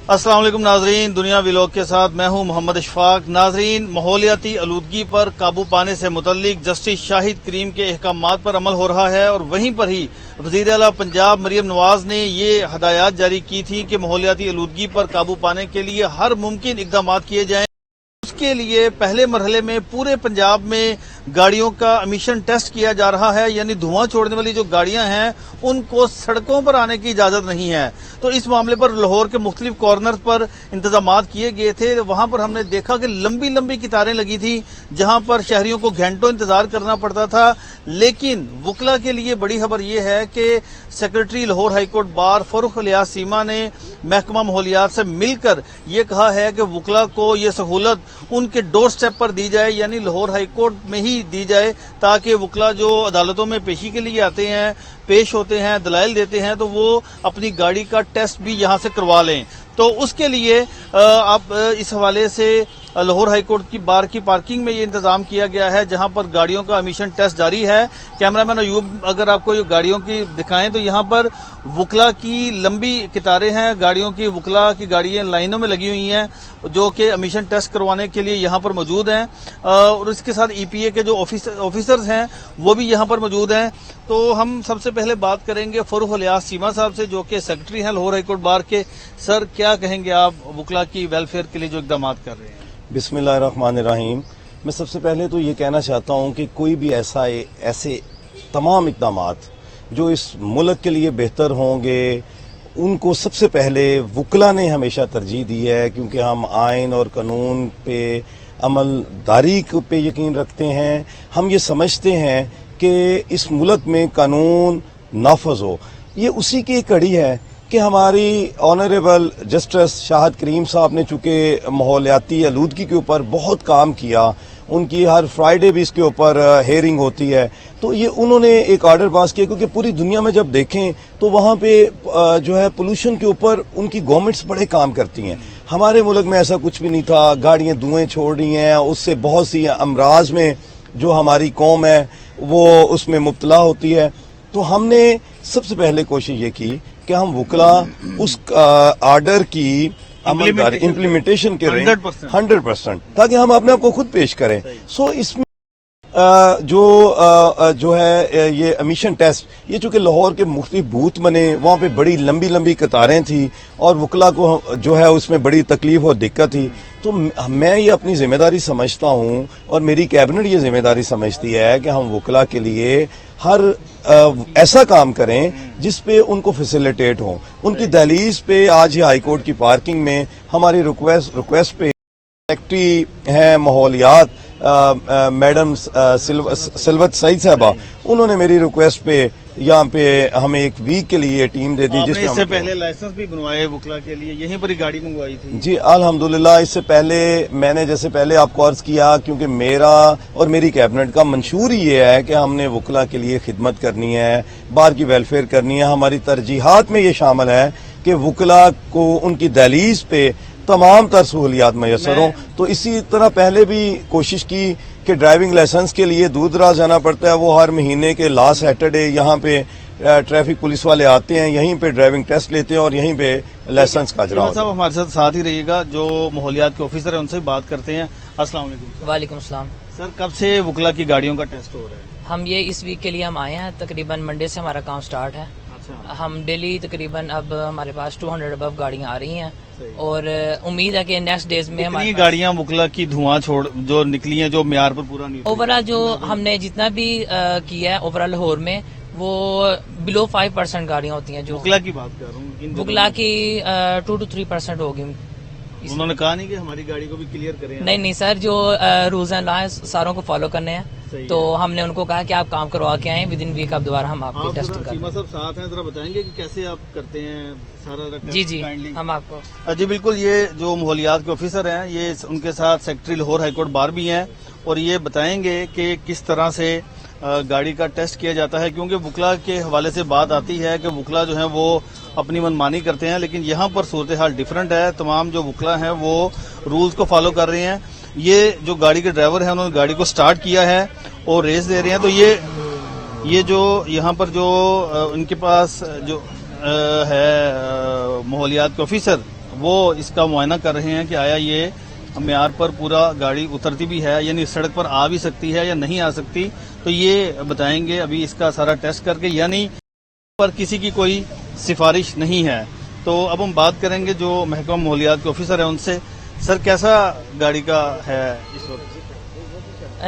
अस्सलाम वालेकुम नाजरीन, दुनिया व्लॉग के साथ मैं हूं मोहम्मद इशफाक। नाजरीन, माहौलियाती आलूदगी पर काबू पाने से मुतल्लिक जस्टिस शाहिद करीम के अहकामात पर अमल हो रहा है और वहीं पर ही वज़ीर आला पंजाब मरियम नवाज ने ये हदायत जारी की थी कि माहौलियाती आलूदगी पर काबू पाने के लिए हर मुमकिन इकदाम किए जाएं। उसके लिए पहले मरहले में पूरे पंजाब में गाड़ियों का एमिशन टेस्ट किया जा रहा है, यानी धुआं छोड़ने वाली जो गाड़ियां हैं उनको सड़कों पर आने की इजाजत नहीं है। तो इस मामले पर लाहौर के मुख्तलिफ कॉर्नर पर इंतजाम किए गए थे। वहां पर हमने देखा कि लंबी लंबी कतारें लगी थी, जहां पर शहरियों को घंटों इंतजार करना पड़ता था। लेकिन वकला के लिए बड़ी खबर यह है कि secretary Lahore high court bar Farrukh Ilyas Seema ने महकमा माहौलियात से मिलकर ये कहा है कि वकला को ये सहूलत उनके डोर स्टेप पर दी जाए, यानी लाहौर हाईकोर्ट में ही दी जाए, ताकि वकला जो अदालतों में पेशी के लिए आते हैं, पेश होते हैं, दलाइल देते हैं, तो वो अपनी गाड़ी का टेस्ट भी यहां से करवा लें। तो उसके लिए अब इस हवाले से लाहौर हाईकोर्ट की बार की पार्किंग में ये इंतजाम किया गया है, जहां पर गाड़ियों का एमिशन टेस्ट जारी है। कैमरामैन अयूब अगर आपको ये गाड़ियों की दिखाएं तो यहाँ पर वकला की लंबी कतारें हैं, गाड़ियों की वकला की गाड़ियां लाइनों में लगी हुई हैं जो कि एमिशन टेस्ट करवाने के लिए यहाँ पर मौजूद हैं। और इसके साथ EPA के जो ऑफिसर्स हैं वो भी यहाँ पर मौजूद हैं। तो हम सबसे पहले बात करेंगे फरूख इलियास सीमा साहब से, जो कि सेक्रेटरी हैं लाहौर हाईकोर्ट बार के। सर, क्या कहेंगे आप वकला की वेलफेयर के लिए जो इकदाम कर रहे हैं? बिस्मिल्लाहिर्रहमानिर्रहीम। मैं सबसे पहले तो ये कहना चाहता हूँ कि कोई भी ऐसे तमाम इक़दामात जो इस मुल्क के लिए बेहतर होंगे उनको सबसे पहले वकला ने हमेशा तरजीह दी है, क्योंकि हम आइन और कानून पे अमलदारी पे यकीन रखते हैं। हम ये समझते हैं कि इस मुल्क में कानून नाफज हो। ये उसी की कड़ी है कि हमारी ऑनरेबल जस्टिस शाहिद करीम साहब ने चूंकि माहौलियाती आलूदगी के ऊपर बहुत काम किया, उनकी हर फ्राइडे भी इसके ऊपर हेयरिंग होती है, तो ये उन्होंने एक ऑर्डर पास किया, क्योंकि पूरी दुनिया में जब देखें तो वहाँ पे जो है पोल्यूशन के ऊपर उनकी गवर्नमेंट्स बड़े काम करती हैं। हमारे मुल्क में ऐसा कुछ भी नहीं था, गाड़ियाँ धुएं छोड़ रही हैं, उससे बहुत सी अमराज में जो हमारी कौम है वो उसमें मुब्तला होती है। तो हमने सबसे पहले कोशिश ये की कि हम वकला उस ऑर्डर की इम्प्लीमेंटेशन के 100%, ताकि हम अपने आप को खुद पेश करें। सो इसमें जो है ये एमिशन टेस्ट, ये चूंकि लाहौर के मुख्तलिफ बूथ बने, वहाँ पे बड़ी लंबी लंबी कतारें थी और वकला को जो है उसमें बड़ी तकलीफ और दिक्कत थी। तो मैं ये अपनी जिम्मेदारी समझता हूँ और मेरी कैबिनेट ये जिम्मेदारी समझती है कि हम वकला के लिए हर ऐसा काम करें जिस पे उनको फैसिलिटेट हो। उनकी दहलीज पे आज ही हाईकोर्ट की पार्किंग में हमारी रिक्वेस्ट पे सेक्रेटरी हैं माहौलियात मैडम सिलवत सईद साहबा, उन्होंने मेरी रिक्वेस्ट पे यहाँ पे हमें एक वीक के लिए टीम दे दी, जिसमें इससे पहले लाइसेंस भी बनवाए वकला के लिए, यहीं पर ही गाड़ी मंगवाई थी। जी अल्हम्दुलिल्लाह। इससे पहले मैंने जैसे पहले आपको अर्ज किया, क्योंकि मेरा और मेरी कैबिनेट का मंशूर ये है कि हमने वकला के लिए खिदमत करनी है, बार की वेलफेयर करनी है। हमारी तरजीहात में ये शामिल है कि वकला को उनकी दहलीज पे तमाम तर सहूलियात मैसर हों। तो इसी तरह पहले भी कोशिश की कि ड्राइविंग लाइसेंस के लिए दूर दराज जाना पड़ता है, वो हर महीने के लास्ट सैटरडे यहाँ पे ट्रैफिक पुलिस वाले आते हैं, यहीं पे ड्राइविंग टेस्ट लेते हैं और यहीं पे लाइसेंस का इजरा होता है। हमारे साथ ही रहिएगा, जो माहौलियात के ऑफिसर है उनसे बात करते हैं। अस्सलाम वालेकुम। वालेकुम अस्सलाम। सर, कब से वकला की गाड़ियों का टेस्ट हो रहा है? हम ये इस वीक के लिए हम आए हैं, तकरीबन मंडे से हमारा काम स्टार्ट है। हम डेली तकरीबन अब हमारे पास 200 अबव गाड़ियां आ रही हैं और उम्मीद है कि नेक्स्ट डेज में हमारी गाड़ियां वकला की धुआं छोड़ जो निकली हैं, जो म्यार पर पूरा नहीं, ओवरऑल जो हमने जितना भी किया है ओवरऑल लाहौर में, वो बिलो 5% गाड़ियां होती हैं। जो वकला की बात कर रहा हूँ, वकला की 2 to 3% होगी। उन्होंने कहा नहीं कि हमारी गाड़ी को भी क्लियर करें? नहीं सर, जो रूल्स एंड लॉ सारों को फॉलो करने हैं, तो हमने उनको कहा कि आप काम करवा के आए, विद इन वीक आप दोबारा हम आपकी टेस्टिंग करें। सीमा साहब साथ हैं, जरा बताएंगे कि कैसे आप करते हैं सारा? जी हम आपको जी बिल्कुल। ये जो माहौलियात के ऑफिसर हैं, ये उनके साथ सेक्रेटरी लाहौर हाईकोर्ट बार भी हैं और ये बताएंगे कि किस तरह से गाड़ी का टेस्ट किया जाता है, क्योंकि वकला के हवाले से बात आती है कि वकला जो है वो अपनी मनमानी करते हैं, लेकिन यहाँ पर सूरत हाल डिफरेंट है। तमाम जो वकला हैं वो रूल्स को फॉलो कर रहे हैं। ये जो गाड़ी के ड्राइवर हैं उन्होंने गाड़ी को स्टार्ट किया है और रेस दे रहे हैं। तो ये जो यहाँ पर जो उनके पास जो है माहौलियात के ऑफिसर, वो इसका मुआयना कर रहे हैं कि आया ये म्यार पर पूरा गाड़ी उतरती भी है, यानी सड़क पर आ भी सकती है या नहीं आ सकती, तो ये बताएंगे अभी इसका सारा टेस्ट करके, यानी पर किसी की कोई सिफारिश नहीं है। तो अब हम बात करेंगे जो महकमा माहौलियात के ऑफिसर हैं उनसे। सर, कैसा गाड़ी का है इस वक्त?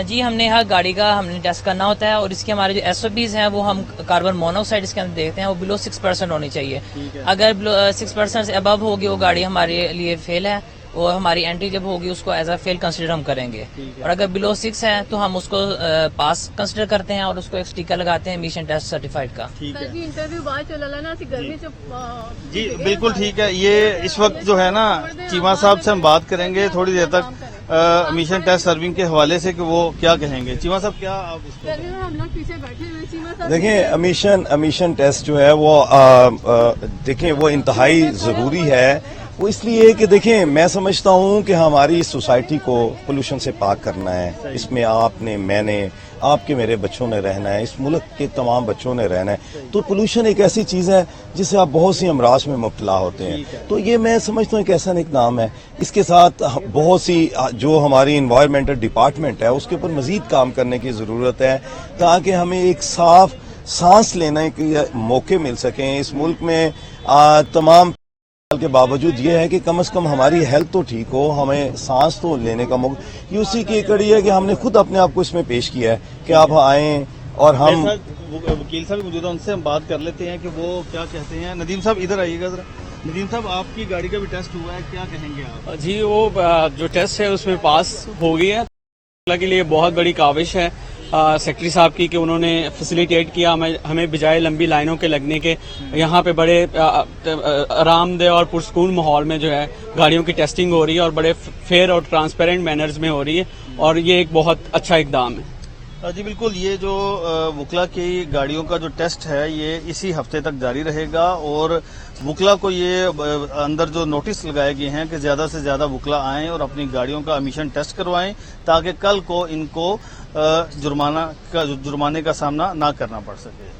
जी, हमने यहाँ गाड़ी का हमने टेस्ट करना होता है और इसके हमारे जो SOPs हैं वो हम कार्बन मोनोऑक्साइड इसके अंदर देखते हैं, वो बिलो 6% होनी चाहिए। अगर बिलो 6% से अबव होगी वो गाड़ी हमारे लिए फेल है, और हमारी एंट्री जब होगी उसको एज अ फेल कंसिडर हम करेंगे। और अगर बिलो 6 है तो हम उसको पास कंसिडर करते हैं और उसको एक स्टिकर लगाते हैं एमिशन टेस्ट सर्टिफाइड का। ठीक है इंटरव्यू बाद चला ना गर्मी से जी, बिल्कुल ठीक है। ये इस वक्त जो है ना, चीमा साहब से हम बात करेंगे थोड़ी देर तक एमिशन टेस्ट सर्विंग के हवाले से कि वो क्या कहेंगे। चीमा साहब, क्या आप इसको? गर्मी में हम लोग पीछे बैठे हुए चीमा साहब देखिए, एमिशन टेस्ट जो है वो देखिए वो इंतहाई जरूरी है। वो इसलिए कि देखें, मैं समझता हूं कि हमारी इस सोसाइटी को पोल्यूशन से पाक करना है। इसमें आपने, मैंने, आपके, मेरे बच्चों ने रहना है, इस मुल्क के तमाम बच्चों ने रहना है। तो पोल्यूशन एक ऐसी चीज है जिससे आप बहुत सी अमराज में मुब्तला होते हैं। तो ये मैं समझता हूँ एक ऐसा इक़दाम है। इसके साथ बहुत सी जो हमारी इन्वायरमेंटल डिपार्टमेंट है उसके ऊपर मजीद काम करने की जरूरत है, ताकि हमें एक साफ सांस लेने के मौके मिल सकें। इस मुल्क में तमाम के बावजूद ये है कि कम से कम हमारी हेल्थ तो ठीक हो, हमें सांस तो लेने का मौका। ये उसी की कड़ी है कि हमने खुद अपने आप को इसमें पेश किया है कि आप आएं और हम। वकील साहब मौजूद हैं, उनसे हम बात कर लेते हैं कि वो क्या कहते हैं। नदीम साहब, इधर आइएगा जरा। नदीम साहब, आपकी गाड़ी का भी टेस्ट हुआ है, क्या कहेंगे आप? जी, वो जो टेस्ट है उसमें पास हो गई है। के लिए बहुत बड़ी काविश है सेक्रेटरी साहब की कि उन्होंने फैसिलिटेट किया हमें बजाय लंबी लाइनों के लगने के यहाँ पे बड़े आरामदेह और पुरसकून माहौल में जो है गाड़ियों की टेस्टिंग हो रही है और बड़े फेयर और ट्रांसपेरेंट मैनर्स में हो रही है, और ये एक बहुत अच्छा इकदाम है। जी बिल्कुल, ये जो वुकला की गाड़ियों का जो टेस्ट है ये इसी हफ्ते तक जारी रहेगा, और वुकला को ये अंदर जो नोटिस लगाए गए हैं कि ज्यादा से ज्यादा वुकला आएं और अपनी गाड़ियों का एमिशन टेस्ट करवाएं, ताकि कल को इनको जुर्माने का सामना ना करना पड़ सके।